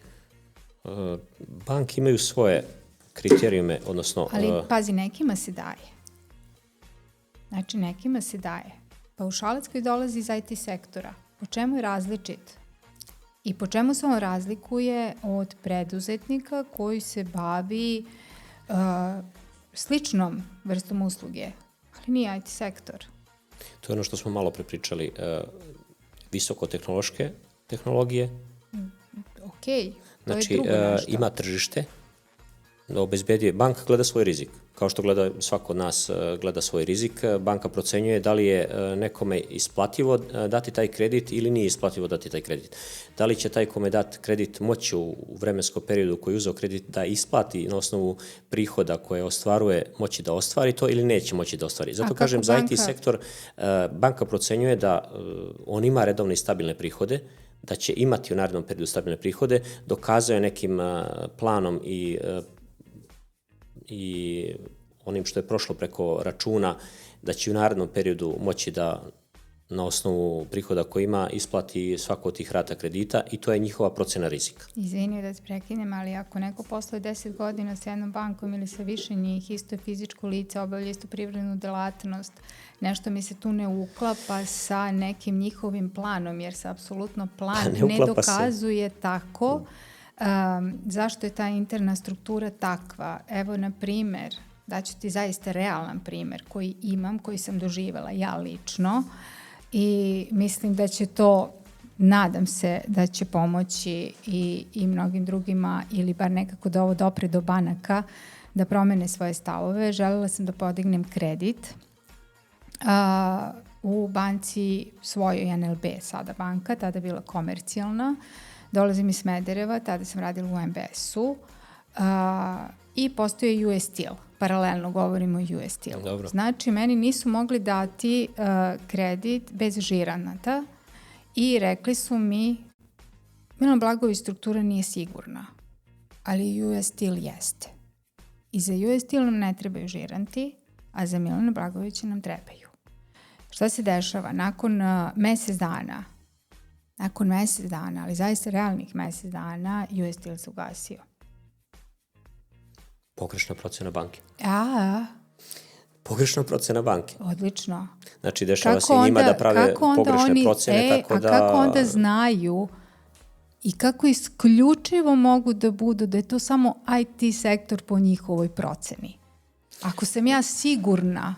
Banke imaju svoje kriterijume, odnosno... Ali pazi, nekima se daje. Znači, nekima se daje. Paušalac koji dolazi iz IT sektora, po čemu je različit? I po čemu se on razlikuje od preduzetnika koji se bavi sličnom vrstom usluge, ali nije IT sektor? To je ono što smo malo prepričali. Visokotehnološke tehnologije. Ok, to znači, je drugo nešto. Ima tržište da obezbedi, banka gleda svoj rizik. Kao što gleda, svako od nas gleda svoj rizik, banka procenjuje da li je nekome isplativo dati taj kredit ili nije isplativo dati taj kredit. Da li će taj kome dati kredit moći u vremenskom periodu koji je uzeo kredit da isplati na osnovu prihoda koje ostvaruje moći da ostvari to ili neće moći da ostvari. Zato kažem, za IT sektor banka procenjuje da on ima redovne i stabilne prihode, da će imati u narednom periodu stabilne prihode, dokazuje nekim planom i onim što je prošlo preko računa, da će u narednom periodu moći da na osnovu prihoda koji ima isplati svako od tih rata kredita i to je njihova procena rizika. Izvini da se prekinem, ali ako neko posluje 10 godina sa jednom bankom ili sa više njih, isto je fizičko lice, obavlja isto privrednu delatnost, nešto mi se tu ne uklapa sa nekim njihovim planom, jer se apsolutno plan ne dokazuje tako. Zašto je ta interna struktura takva? Evo, na primer, daću ti zaista realan primer koji imam, koji sam doživjela ja lično i mislim da će to, nadam se da će pomoći i mnogim drugima ili bar nekako da ovo dopre do banaka da promene svoje stavove. Želela sam da podignem kredit u banci svojoj NLB, sada banka, tada bila komercijalna. Dolazim iz Smedereva, tada sam radila u MBS-u i postoje US Steel. Paralelno govorimo o US Steel. Dobro. Znači, meni nisu mogli dati kredit bez žiranata i rekli su mi, Milan Blagojević struktura nije sigurna, ali US Steel jeste. I za US Steel nam ne trebaju žiranti, a za Milana Blagojevića nam trebaju. Šta se dešava? Nakon mesec dana, ali zaista realnih mesec dana, US Steel se ugasio. Pogrešna procena banke. Pogrešna procena banke. Odlično. Znači, dešava se njima da prave pogrešne procene, tako da... kako onda znaju i kako isključivo mogu da budu da je to samo IT sektor po njihovoj proceni? Ako sam ja sigurna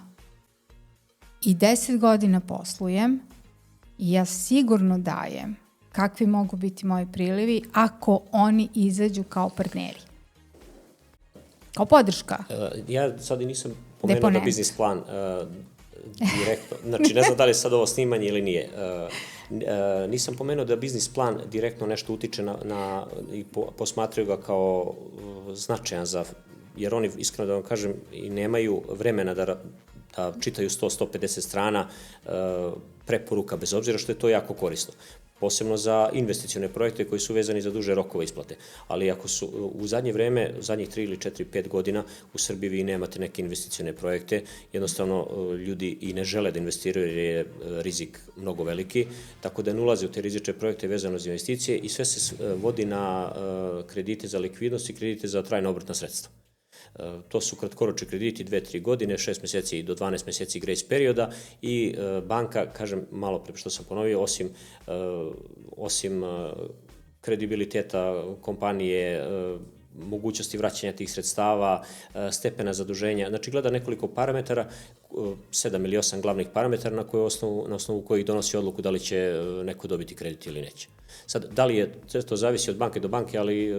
i 10 godina poslujem i ja sigurno dajem kakvi mogu biti moji prilivi ako oni izađu kao partneri. Kao podrška. Ja sad i nisam pomenuo da biznis plan direktno, znači ne znam da li je sad ovo snimanje ili nije, nisam pomenuo da biznis plan direktno nešto utiče i posmatraju ga kao značajan jer oni, iskreno da vam kažem, i nemaju vremena da čitaju 100-150 strana preporuka, bez obzira što je to jako korisno. Posebno za investicione projekte koji su vezani za duže rokove isplate. Ali ako su u zadnje vreme, zadnjih 3 ili 4, 5 godina u Srbiji vi nemate neke investicione projekte, jednostavno ljudi i ne žele da investiraju jer je rizik mnogo veliki, tako da ne ulaze u te rizične projekte vezano za investicije i sve se vodi na kredite za likvidnost i kredite za trajna obrtna sredstva. To su kratkoročni krediti 2-3 godine, 6 meseci do 12 meseci grace perioda i banka, kažem malo pre što sam ponovio, osim kredibiliteta kompanije, mogućnosti vraćanja tih sredstava, stepena zaduženja, znači gleda nekoliko parametara, 7 ili 8 glavnih parametara na osnovu kojih donosi odluku da li će neko dobiti kredit ili neće. Sad, da li je, to zavisi od banke do banke, ali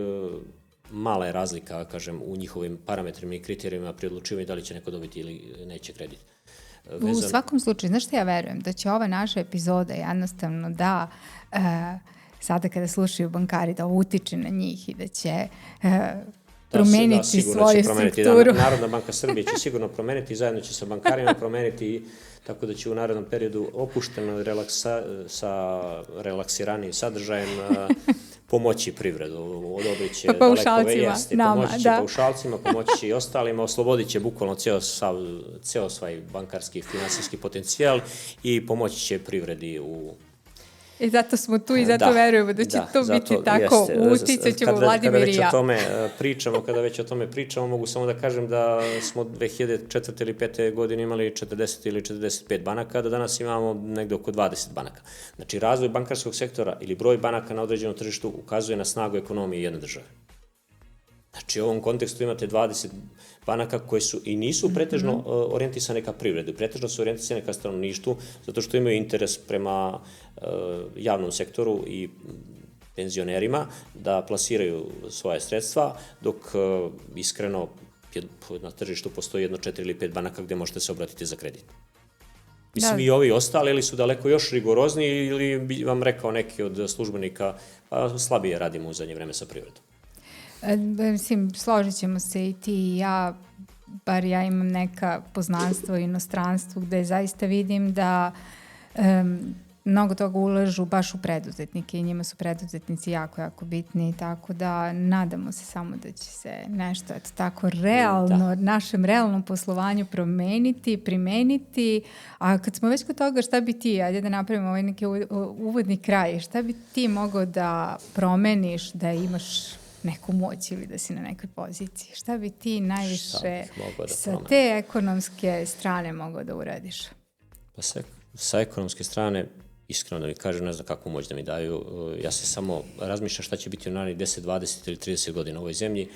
mala je razlika, kažem, u njihovim parametrima i kriterijima pri odlučivanju da li će neko dobiti ili neće kredit. U svakom slučaju, znaš što ja verujem? Da će ova naša epizoda jednostavno da sada kada slušaju bankari da utiče na njih i da će promeniti svoju strukturu. Narodna banka Srbije će sigurno promeniti, zajedno će sa bankarima promeniti, tako da će u narednom periodu opušteno sa relaksiranijim sadržajem pomoći privredu, odobrit će daleko vejasti, pomoći će paušalcima, pomoći će i ostalima, oslobodit će bukvalno ceo svoj bankarski finansijski potencijal i pomoći će privredi u... I zato smo tu i zato verujemo da će to biti tako, uticat ćemo Vladimir i ja. Kada već o tome pričamo, mogu samo da kažem da smo 2004. ili 2005. godine imali 40 ili 45 banaka, da danas imamo negde oko 20 banaka. Znači, razvoj bankarskog sektora ili broj banaka na određenom tržištu ukazuje na snagu ekonomije jedne države. Znači, u ovom kontekstu imate 20 banaka koje su i nisu pretežno orijentisane ka privredi, pretežno su orijentisane ka stanovništvu, zato što imaju interes prema javnom sektoru i penzionerima da plasiraju svoje sredstva, dok iskreno na tržištu postoji jedno 4 ili 5 banaka gde možete se obratiti za kredit. Mislim, i ovi ostali, ili su daleko još rigorozniji, ili bi vam rekao neki od službenika, slabije radimo u zadnje vreme sa privredom. Mislim, složit ćemo se i ti i ja, bar ja imam neka poznanstva u inostranstvu gde zaista vidim da mnogo toga ulažu baš u preduzetnike i njima su preduzetnici jako, jako bitni, tako da nadamo se samo da će se nešto tako realno, našem realnom poslovanju primeniti, a kad smo već kod toga, šta bi ti, ajde da napravimo ovaj neki uvodni kraj, šta bi ti mogao da promeniš, da imaš neku moć ili da si na nekoj poziciji? Šta bi ti najviše sa te ekonomske strane mogao da uradiš? Pa sa ekonomske strane, iskreno da mi kažem, ne znam kakvu moć da mi daju. Ja se samo razmišljam šta će biti u narednih 10, 20 ili 30 godina u ovoj zemlji,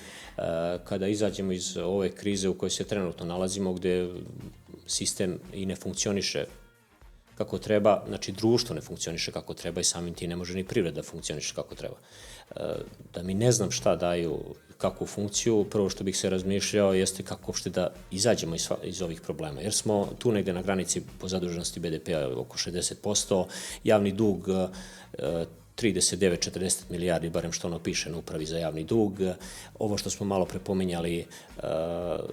kada izađemo iz ove krize u kojoj se trenutno nalazimo, gde sistem i ne funkcioniše kako treba, znači društvo ne funkcioniše kako treba i samim ti ne može ni privreda funkcioniše kako treba. Da mi ne znam šta daju, kakvu funkciju, prvo što bih se razmišljao jeste kako uopšte da izađemo iz ovih problema, jer smo tu negde na granici po zaduženosti BDP-a oko 60%, javni dug 39-40 milijardi, barem što ono piše na upravi za javni dug. Ovo što smo malo prepominjali,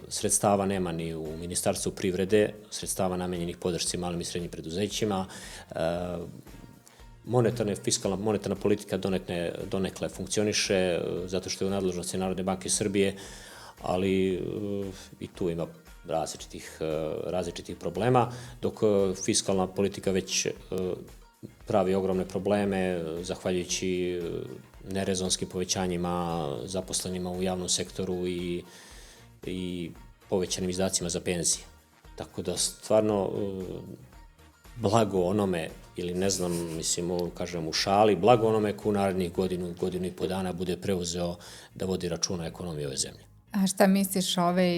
sredstava nema ni u Ministarstvu privrede, sredstava namenjenih podršci malim i srednjim preduzećima, monetarna politika donekle funkcioniše, zato što je u nadležnosti Narodne banke Srbije, ali i tu ima različitih problema, dok fiskalna politika već pravi ogromne probleme, zahvaljujući nerezonskim povećanjima zaposlenima u javnom sektoru i povećanim izdacima za penzije. Tako da stvarno blago onome, ili ne znam, mislim, kažem u šali, blago onome ko u narednih godinu i po dana bude preuzeo da vodi računa o ekonomiji ove zemlje. A šta misliš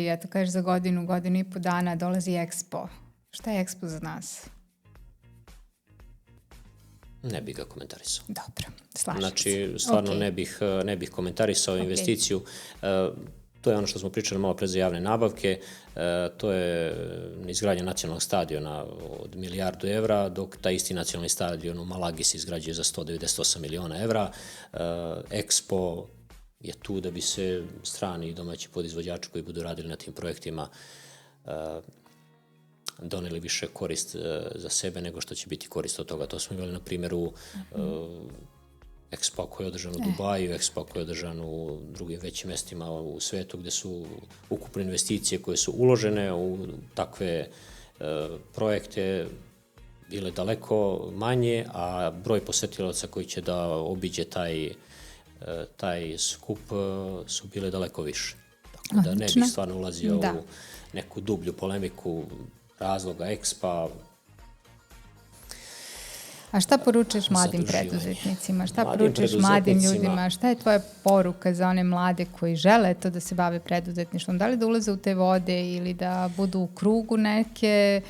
eto kažeš za godinu i po dana dolazi Expo. Šta je Expo za nas? Ne bih ga komentarisao. Dobro, slažem se. Znači, stvarno ne bih komentarisao investiciju. To je ono što smo pričali malo pre za javne nabavke, to je izgradnja nacionalnog stadiona od milijardu evra, dok taj isti nacionalni stadion u Malagi se izgrađuje za 198 miliona evra. Expo je tu da bi se strani i domaći podizvođači koji budu radili na tim projektima doneli više korist za sebe nego što će biti korist od toga. To smo imali na primjeru Expo koji je održan u Dubaju, Expo koji je održan u drugim većim mestima u svetu gde su ukupne investicije koje su uložene u takve projekte bile daleko manje, a broj posetilaca koji će da obiđe taj skup su bile daleko više. Tako da ne bih stvarno ulazio u neku dublju polemiku razloga Expa. A šta poručuješ mladim preduzetnicima? Šta poručuješ mladim ljudima? Šta je tvoja poruka za one mlade koji žele to da se bave preduzetništvom? Da li da ulaze u te vode ili da budu u krugu neke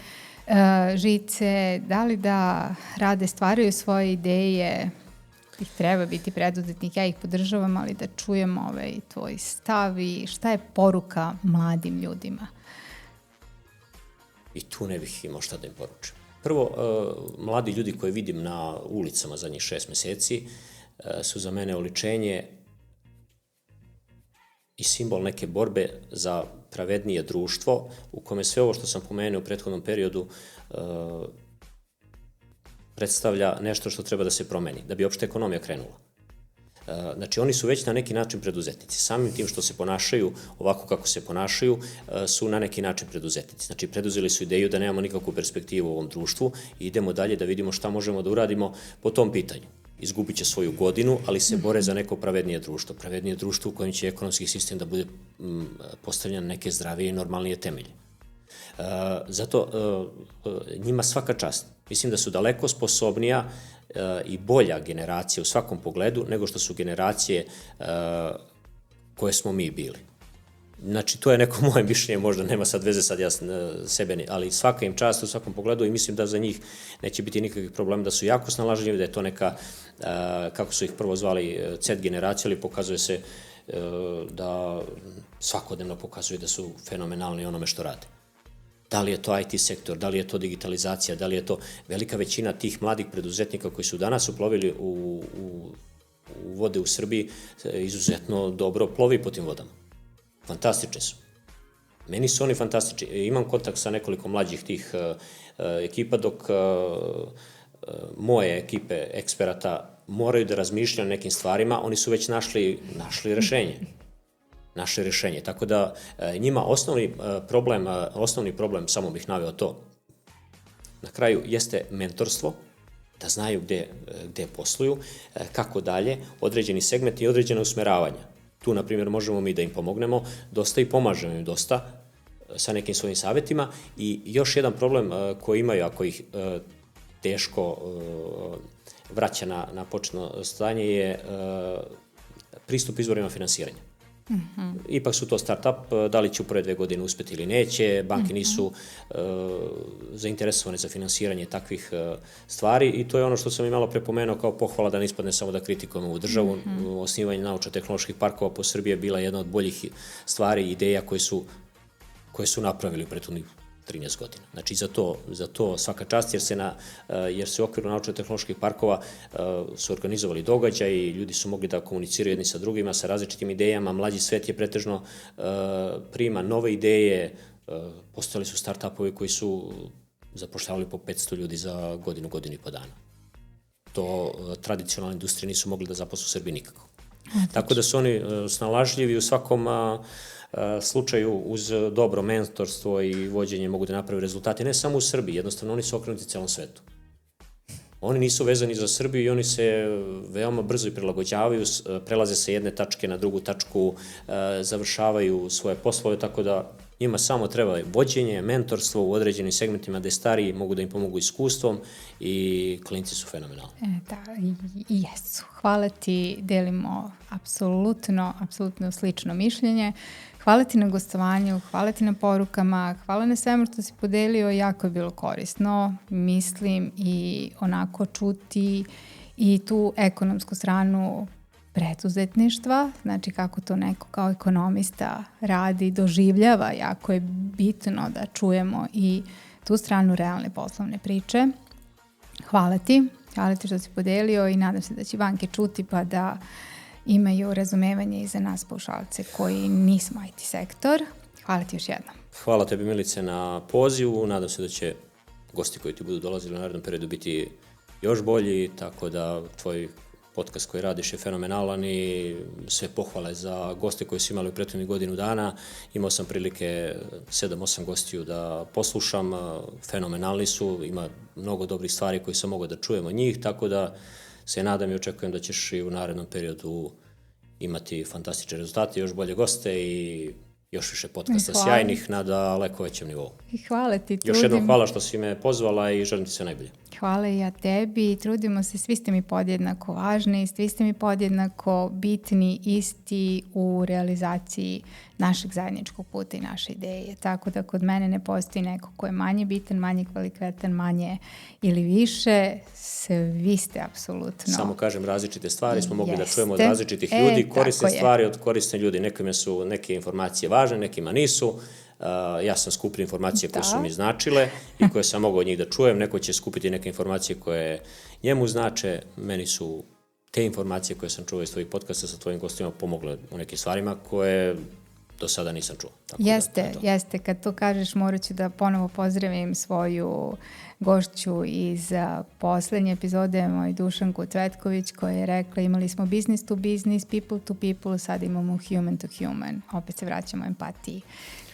žice? Da li da rade, stvaraju svoje ideje? Ih treba biti preduzetnik, ja ih podržavam, ali da čujem tvoj stav i šta je poruka mladim ljudima? I tu ne bih imao šta da im poručim. Prvo, mladi ljudi koje vidim na ulicama zadnjih 6 meseci su za mene oličenje i simbol neke borbe za pravednije društvo u kome sve ovo što sam pomenuo u prethodnom periodu predstavlja nešto što treba da se promeni, da bi uopšte ekonomija krenula. Znači, oni su već na neki način preduzetnici. Samim tim što se ponašaju ovako kako se ponašaju, su na neki način preduzetnici. Znači, preduzeli su ideju da nemamo nikakvu perspektivu u ovom društvu i idemo dalje da vidimo šta možemo da uradimo po tom pitanju. Izgubit će svoju godinu, ali se bore za neko pravednije društvo. Pravednije društvo u kojem će ekonomski sistem da bude postavljen na neke zdravije i normalnije temelje. Zato njima svaka čast. Mislim da su daleko sposobnija i bolja generacija u svakom pogledu nego što su generacije koje smo mi bili. Znači, to je neko moje mišljenje, možda nema sad veze sad ja sebe, ali svaka im čast u svakom pogledu i mislim da za njih neće biti nikakvih problema, da su jako snalažljivi, da je to neka, kako su ih prvo zvali, Z generacija, ali pokazuje se da svakodnevno pokazuje da su fenomenalni onome što rade. Da li je to IT sektor, da li je to digitalizacija, da li je to velika većina tih mladih preduzetnika koji su danas uplovili u vode u Srbiji, izuzetno dobro plovi po tim vodama. Fantastični su. Meni su oni fantastični. Imam kontakt sa nekoliko mlađih tih ekipa, dok moje ekipe eksperata moraju da razmišljaju o nekim stvarima, oni su već našli rešenje. Tako da njima osnovni problem, samo bih naveo to, na kraju jeste mentorstvo, da znaju gde posluju, kako dalje, određeni segmenti i određene usmeravanja. Tu, na primjer, možemo mi da im pomognemo dosta i pomažemo im dosta sa nekim svojim savjetima. I još jedan problem koji imaju, ako ih teško vraća na početno stanje, je pristup izvorima finansiranja. Ipak su to start-up, da li će u prve 2 godine uspeti ili neće, banke nisu zainteresovane za finansiranje takvih stvari i to je ono što sam i malo prepomenuo kao pohvala, da ne ispadne samo da kritikujemo ovu državu. Osnivanje naučno-tehnoloških parkova po Srbiji je bila jedna od boljih stvari i ideja koje su napravili u prethodnih 13 godina. Znači, za to svaka čast, jer se u okviru naučno-tehnoloških parkova su organizovali događaj i ljudi su mogli da komuniciraju jedni sa drugima, sa različitim idejama. Mlađi svet je pretežno prima nove ideje, postojali su start-upovi koji su zapošljavali po 500 ljudi za godinu i po dana. To tradicionalne industrije nisu mogli da zaposle u Srbiji nikako. Tako da su oni snalažljivi u svakom slučaju, uz dobro mentorstvo i vođenje mogu da naprave rezultate, ne samo u Srbiji, jednostavno oni su okrenuti celom svetu. Oni nisu vezani za Srbiju i oni se veoma brzo i prilagođavaju, prelaze sa jedne tačke na drugu tačku, završavaju svoje poslove, tako da njima samo treba vođenje, mentorstvo u određenim segmentima gde stariji mogu da im pomogu iskustvom i klinci su fenomenalni. Da, i jesu. Hvala ti, delimo apsolutno slično mišljenje. Hvala ti na gostovanju, hvala ti na porukama, hvala na svemu što si podelio, jako je bilo korisno, mislim, i onako čuti i tu ekonomsku stranu preduzetništva, znači kako to neko kao ekonomista radi, doživljava, jako je bitno da čujemo i tu stranu realne poslovne priče. Hvala ti što si podelio i nadam se da će banke čuti pa da imaju razumevanje i za nas paušalce koji nismo IT sektor. Hvala ti još jednom. Hvala tebi, Milice, na pozivu. Nadam se da će gosti koji ti budu dolazili u narednom periodu biti još bolji, tako da tvoj podcast koji radiš je fenomenalan i sve pohvale za goste koji su imali u prethodnih godinu dana. Imao sam prilike 7-8 gostiju da poslušam, fenomenalni su, ima mnogo dobrih stvari koje sam mogao da čujem od njih, tako da se nadam i očekujem da ćeš i u narednom periodu imati fantastične rezultate, još bolje goste i još više podcasta sjajnih na daleko većem nivou. Hvala ti. Još jednom hvala što si me pozvala i želim ti sve najbolje. Hvala i ja tebi. Trudimo se, svi ste mi podjednako važni, svi ste mi podjednako bitni, isti u realizaciji našeg zajedničkog puta i naše ideje. Tako da kod mene ne postoji neko ko je manje bitan, manje kvalitetan, manje ili više. Svi ste apsolutno. Samo kažem, različite stvari smo mogli da čujemo od različitih ljudi, korisne stvari od korisne ljudi. Nekima su neke informacije važne, nekima nisu. Ja sam skupio informacije koje su mi značile i koje sam mogao od njih da čujem. Neko će skupiti neke informacije koje njemu znače. Meni su te informacije koje sam čuo iz tvojih podcasta sa tvojim gostima pomogle u nekim stvarima koje do sada nisam čuo. Jeste. Kad to kažeš, morat ću da ponovo pozdravim svoju gošću iz poslednje epizode, moju Dušanku Cvetković, koja je rekla imali smo business to business, people to people, sad imamo human to human. Opet se vraćamo empatiji.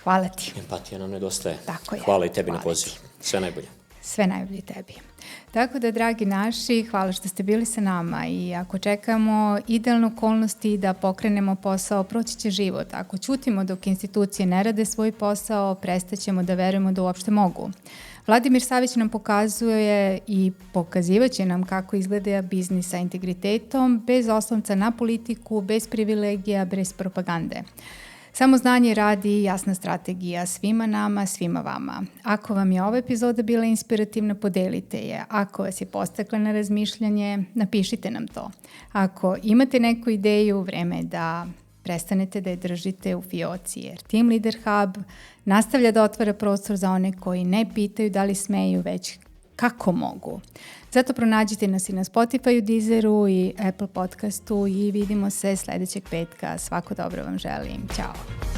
Hvala ti. Empatija nam nedostaje. Tako je. Hvala i tebi na pozivu. Sve najbolje. Sve najbolje tebi. Tako da, dragi naši, hvala što ste bili sa nama i ako čekamo idealne okolnosti da pokrenemo posao, proći će život. Ako ćutimo dok institucije ne rade svoj posao, prestaćemo da verujemo da uopšte mogu. Vladimir Savić nam pokazuje i pokazivaće nam kako izgleda biznis sa integritetom, bez oslonca na politiku, bez privilegija, bez propagande. Samo znanje radi jasna strategija svima nama, svima vama. Ako vam je ova epizoda bila inspirativna, podelite je. Ako vas je podstakla na razmišljanje, napišite nam to. Ako imate neku ideju, vreme je da prestanete da je držite u fioci, jer Team Leader Hub nastavlja da otvara prostor za one koji ne pitaju da li smeju, već kako mogu. Zato pronađite nas i na Spotifyu, Deezeru i Apple podcastu i vidimo se sledećeg petka. Svako dobro vam želim. Ćao!